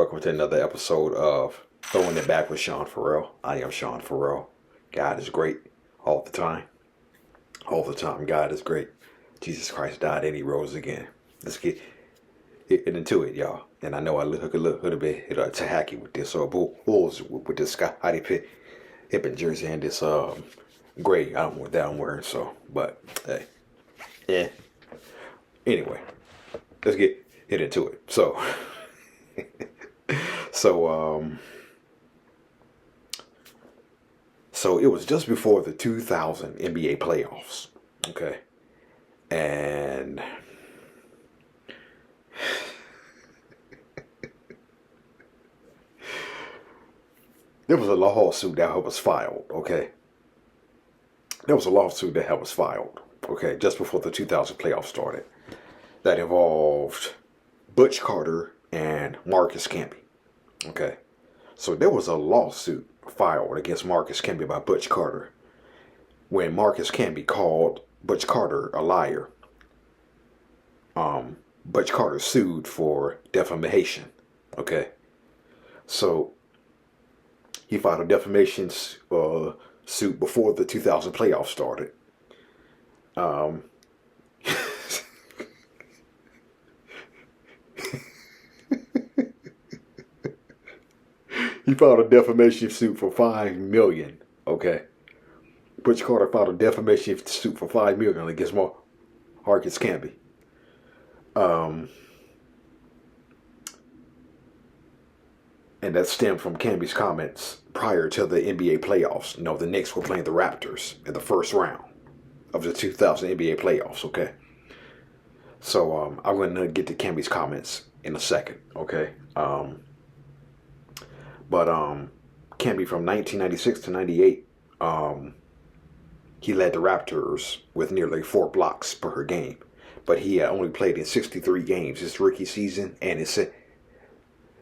Welcome to another episode of Throwing It Back with Sean Farrell. I am Sean Farrell. God is great all the time. All the time, God is great. Jesus Christ died and he rose again. Let's get into it, y'all. And I know I look a little bit tacky with this Bulls with this Scottie Pippen jersey and this gray that I'm wearing. So, but hey, yeah. Anyway, let's get into it. So it was just before the 2000 NBA playoffs, okay? And there was a lawsuit that was filed, okay? There was a lawsuit that was filed, okay, just before the 2000 playoffs started that involved Butch Carter and Marcus Camby, okay? So there was a lawsuit filed against Marcus Camby by Butch Carter when Marcus Camby called Butch Carter a liar. Butch Carter sued for defamation, okay? So he filed a defamation suit before the 2000 playoffs started. He filed a defamation suit for $5 million. Okay, Butch Carter filed a defamation suit for $5 million against Marcus Camby. And that stemmed from Camby's comments prior to the NBA playoffs. You know, the Knicks were playing the Raptors in the first round of the 2000 NBA playoffs. Okay, so I'm going to get to Camby's comments in a second. Okay. But Camby from 1996 to 98, he led the Raptors with nearly 4 blocks per game. But he had only played in 63 games his rookie season and his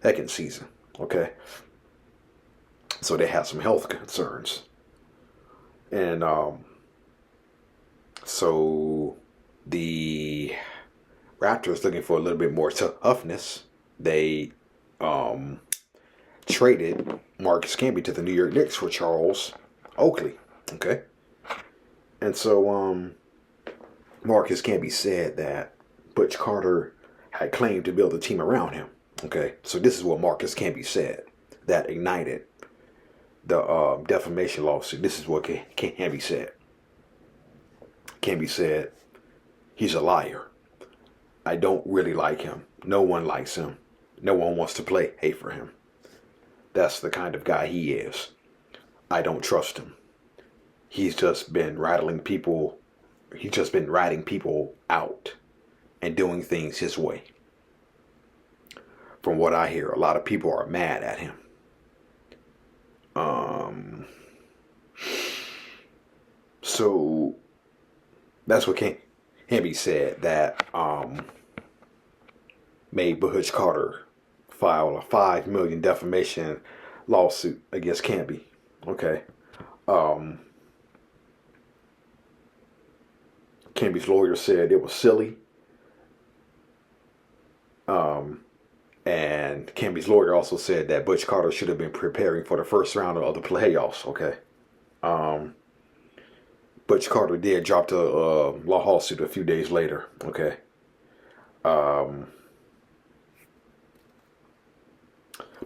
second season. Okay. So they had some health concerns. And so the Raptors, looking for a little bit more toughness, they traded Marcus Camby to the New York Knicks for Charles Oakley. Okay. And so Marcus Camby said that Butch Carter had claimed to build a team around him. Okay. So this is what Marcus Camby said that ignited the defamation lawsuit. This is what Camby said. Camby said, he's a liar. I don't really like him. No one likes him. No one wants to play for him. That's the kind of guy he is. I don't trust him. He's just been rattling people. He's just been ratting people out and doing things his way. From what I hear, a lot of people are mad at him. So that's what Camby said that made Butch Carter file a $5 million defamation lawsuit against Camby. Okay. Camby's lawyer said it was silly. And Camby's lawyer also said that Butch Carter should have been preparing for the first round of the playoffs. Okay. Butch Carter did drop the lawsuit a few days later. Okay.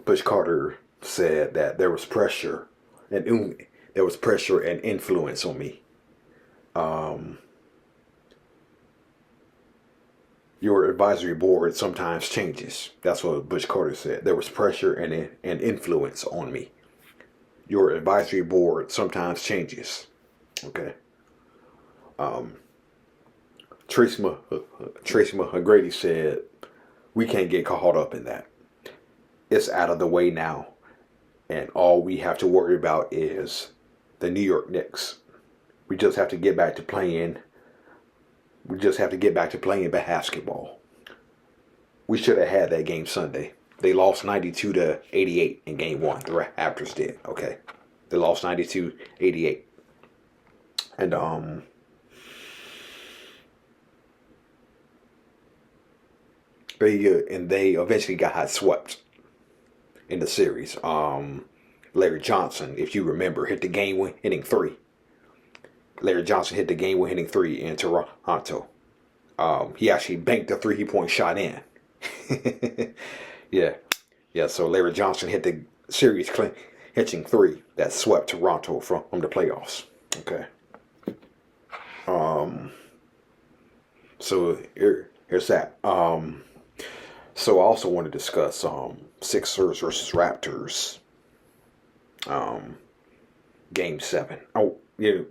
Butch Carter said that there was pressure and influence on me. Your advisory board sometimes changes. That's what Butch Carter said. There was pressure and influence on me. Your advisory board sometimes changes. Okay. Tracy McGrady said, we can't get caught up in that. It's out of the way now. And all we have to worry about is the New York Knicks. We just have to get back to playing. We just have to get back to playing basketball. We should have had that game Sunday. They lost 92-88 in game 1. The Raptors did. Okay. They lost 92-88. And they eventually got swept. in the series. Larry Johnson, if you remember, hit the game-winning three. Larry Johnson hit the game-winning three in Toronto. He actually banked the three-point shot in. Yeah. So Larry Johnson hit the series hitting three that swept Toronto from the playoffs. Okay. So here's that. So I also want to discuss Sixers versus Raptors. Game 7. Oh, yeah.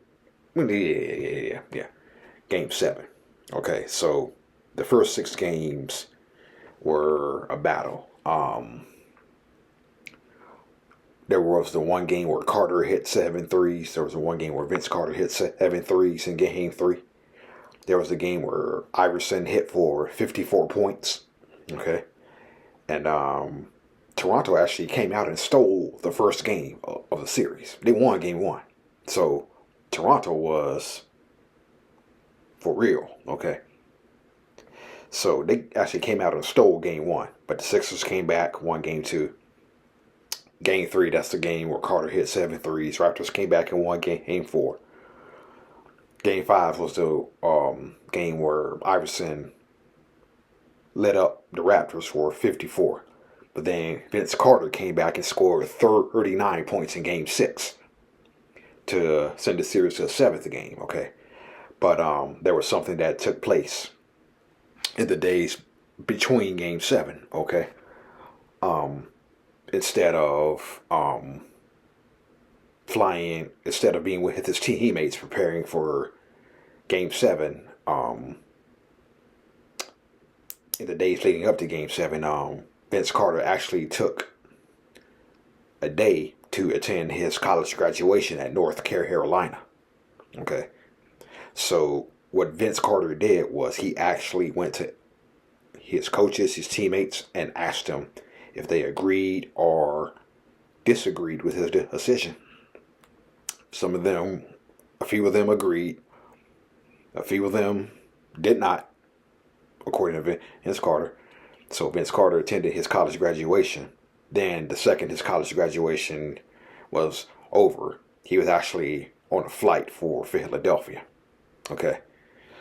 Game 7. Okay, so the first 6 games were a battle. There was the one game where Carter hit 7 threes. There was the one game where Vince Carter hit 7 threes in game 3. There was a game where Iverson hit for 54 points. Okay. And Toronto actually came out and stole the first game of the series. They won game 1. So Toronto was for real. Okay. So they actually came out and stole game 1. But the Sixers came back, won game 2. Game 3, that's the game where Carter hit 7 threes. Raptors came back and won game 4. Game 5 was the game where Iverson led up the Raptors for 54. But then Vince Carter came back and scored 39 points in game 6 to send the series to the 7th game, okay? But there was something that took place in the days between game 7, okay? Instead of instead of being with his teammates preparing for game 7, in the days leading up to game 7, Vince Carter actually took a day to attend his college graduation at North Carolina. Okay. So what Vince Carter did was he actually went to his coaches, his teammates, and asked them if they agreed or disagreed with his decision. A few of them agreed. A few of them did not, according to Vince Carter. So Vince Carter attended his college graduation. Then the second his college graduation was over, he was actually on a flight for Philadelphia. Okay.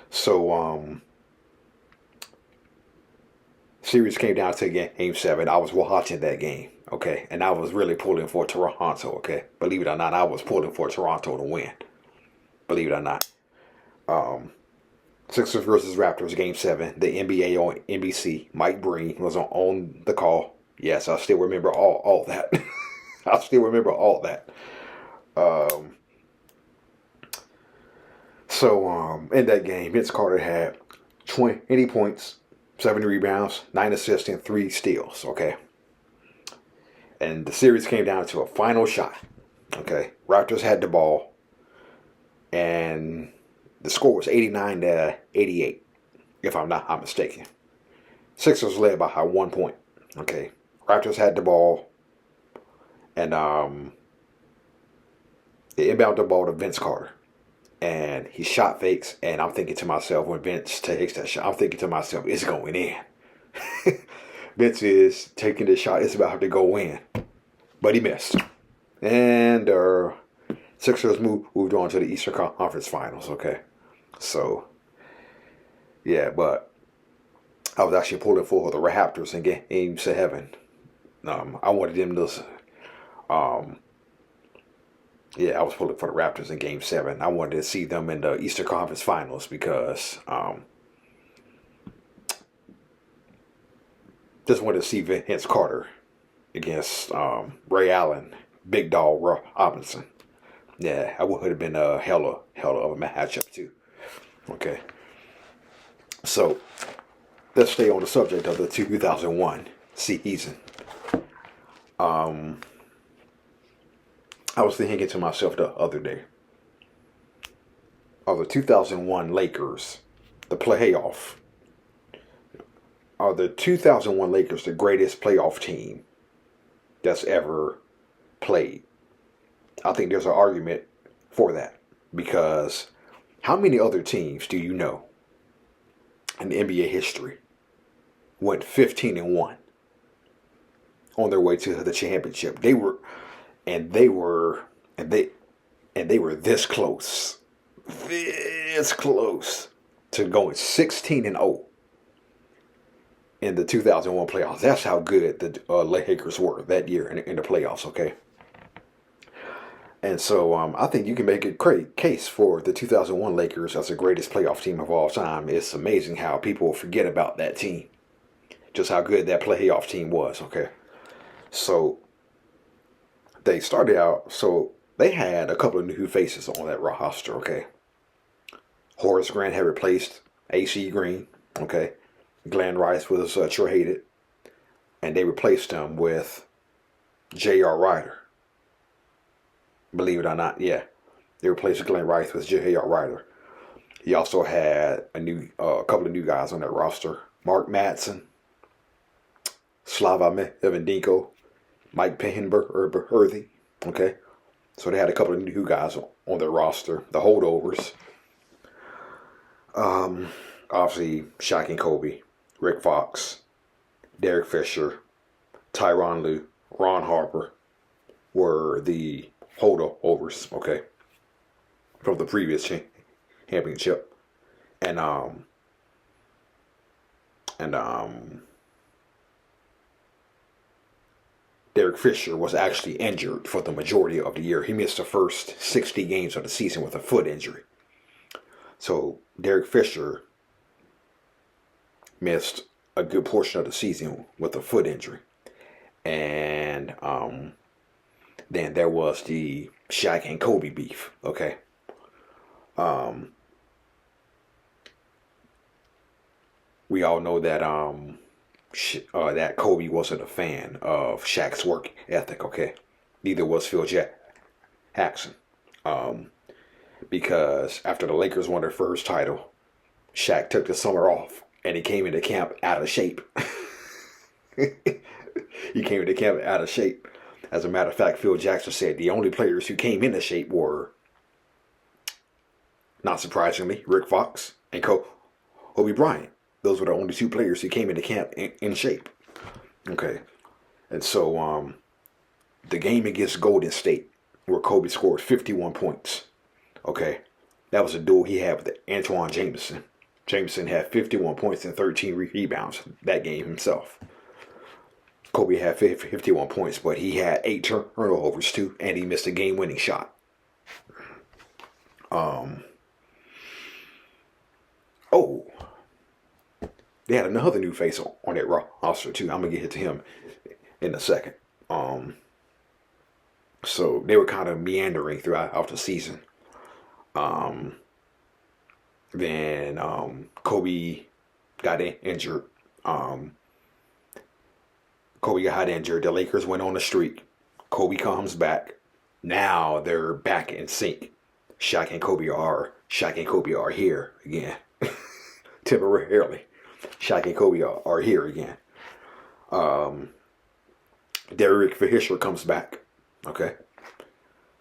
So series came down to game 7. I was watching that game, okay, and I was really pulling for Toronto, okay. Believe it or not, I was pulling for Toronto to win. Believe it or not. Sixers versus Raptors, game 7. The NBA on NBC. Mike Breen was on the call. Yes, I still remember all that. I still remember all that. So in that game, Vince Carter had 20 points, 7 rebounds, 9 assists, and 3 steals, okay? And the series came down to a final shot, okay? Raptors had the ball, and the score was 89-88, if I'm not mistaken. Sixers led by 1 point, okay? Raptors had the ball, and they inbound the ball to Vince Carter. And he shot fakes, and I'm thinking to myself, when Vince takes that shot, I'm thinking to myself, it's going in. Vince is taking the shot, it's about to go in. But he missed. And Sixers moved on to the Eastern Conference Finals, okay? So, yeah, but I was actually pulling for the Raptors in game 7. I wanted them to... I was pulling for the Raptors in game 7. I wanted to see them in the Eastern Conference Finals because just wanted to see Vince Carter against Ray Allen, Big Dog Robinson. Yeah, I would have been a hell of a matchup too. Okay. So let's stay on the subject of the 2001 season. I was thinking to myself the other day, are the 2001 Lakers, the 2001 Lakers the greatest playoff team that's ever played? I think there's an argument for that, because how many other teams do you know in NBA history went 15-1? on their way to the championship. They were, and they were, and they were this close to going 16-0 in the 2001 playoffs. That's how good the Lakers were that year in the playoffs. Okay. And so I think you can make a great case for the 2001 Lakers as the greatest playoff team of all time. It's amazing how people forget about that team. Just how good that playoff team was, okay? So they started out, so they had a couple of new faces on that roster, okay? Horace Grant had replaced A.C. Green, okay? Glenn Rice was traded, and they replaced him with J.R. Ryder. Believe it or not, yeah. They replaced Glenn Rice with J.R. Ryder. He also had a couple of new guys on that roster. Mark Madsen, Slava Evandenko, Mike Penhenberthy, okay? So they had a couple of new guys on their roster. The holdovers. Obviously, Shaq and Kobe, Rick Fox, Derek Fisher, Tyronn Lue, Ron Harper were the holdovers, okay, from the previous championship. And Derek Fisher was actually injured for the majority of the year. He missed the first 60 games of the season with a foot injury. So Derek Fisher missed a good portion of the season with a foot injury. And then there was the Shaq and Kobe beef, okay? We all know that that Kobe wasn't a fan of Shaq's work ethic, okay? Neither was Phil Jackson. Because after the Lakers won their first title, Shaq took the summer off and he came into camp out of shape. He came into camp out of shape. As a matter of fact, Phil Jackson said the only players who came into shape were, not surprisingly, Rick Fox and Kobe Bryant. Those were the only two players who came into camp in shape. Okay. And so the game against Golden State, where Kobe scored 51 points. Okay. That was a duel he had with Antoine Jameson. Jameson had 51 points and 13 rebounds that game himself. Kobe had 51 points, but he had 8 turnovers too, and he missed a game-winning shot. They had another new face on that roster too. I'm gonna get to him in a second. So they were kind of meandering throughout the season. Then Kobe got injured. Kobe got injured. The Lakers went on a streak. Kobe comes back. Now they're back in sync. Shaq and Kobe are here again. Temporarily. Shaq and Kobe are here again. Derek Fisher comes back. Okay.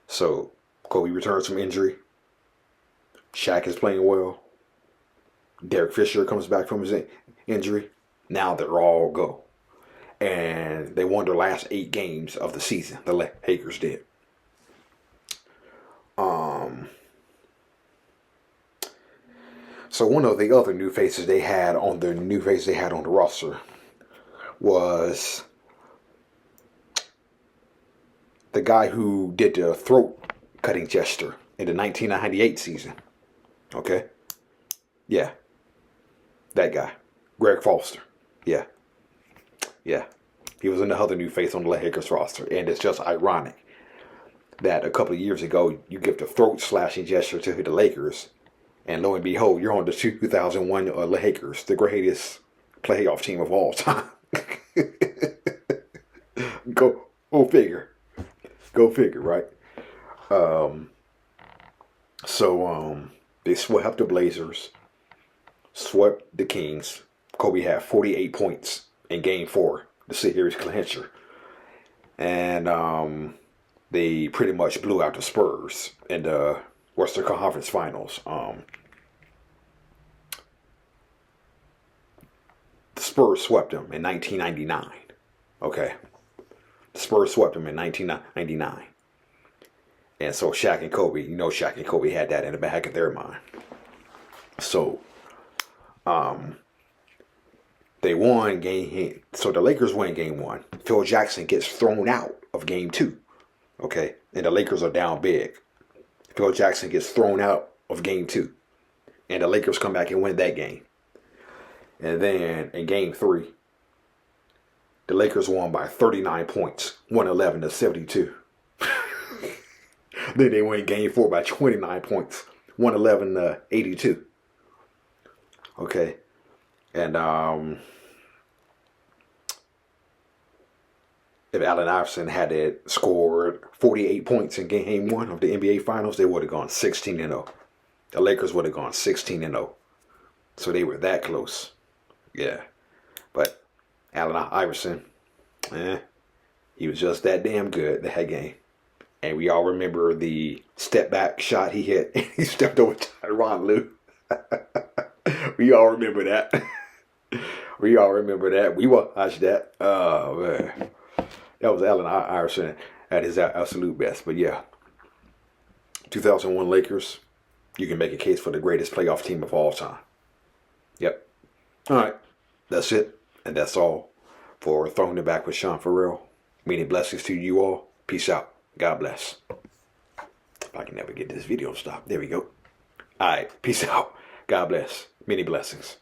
So Kobe returns from injury. Shaq is playing well. Derek Fisher comes back from his injury. Now they're all go. And they won their last 8 games of the season. The Lakers did. So one of the other new faces they had on the roster was the guy who did the throat cutting gesture in the 1998 season. Okay? Yeah. That guy. Greg Foster. Yeah. Yeah. He was another new face on the Lakers roster. And it's just ironic that a couple of years ago you give the throat slashing gesture to the Lakers, and lo and behold, you're on the 2001 Lakers, the greatest playoff team of all time. Go figure. Go figure, right? So they swept the Blazers, swept the Kings. Kobe had 48 points in Game 4, the series clincher. And they pretty much blew out the Spurs in the Western Conference Finals. The Spurs swept them in 1999. Okay. The Spurs swept them in 1999. And so Shaq and Kobe, you know, Shaq and Kobe had that in the back of their mind. So, they won game. So the Lakers win game 1. Phil Jackson gets thrown out of game 2. Okay, and the Lakers are down big. Phil Jackson gets thrown out of game 2, and the Lakers come back and win that game. And then in game 3, the Lakers won by 39 points, 111-72. Then they win game 4 by 29 points, 111-82. Okay, and if Allen Iverson had scored 48 points in game 1 of the NBA Finals, they would have gone 16-0. The Lakers would have gone 16-0. So they were that close. Yeah. But Allen Iverson, he was just that damn good that game. And we all remember the step back shot he hit. He stepped over Tyronn Lue. We all remember that. We all remember that. We watched that. Oh, man. That was Allen Iverson at his absolute best. But yeah, 2001 Lakers, you can make a case for the greatest playoff team of all time. Yep. All right. That's it. And that's all for Throwing It Back with Sean Farrell. Many blessings to you all. Peace out. God bless. If I can never get this video stopped. There we go. All right. Peace out. God bless. Many blessings.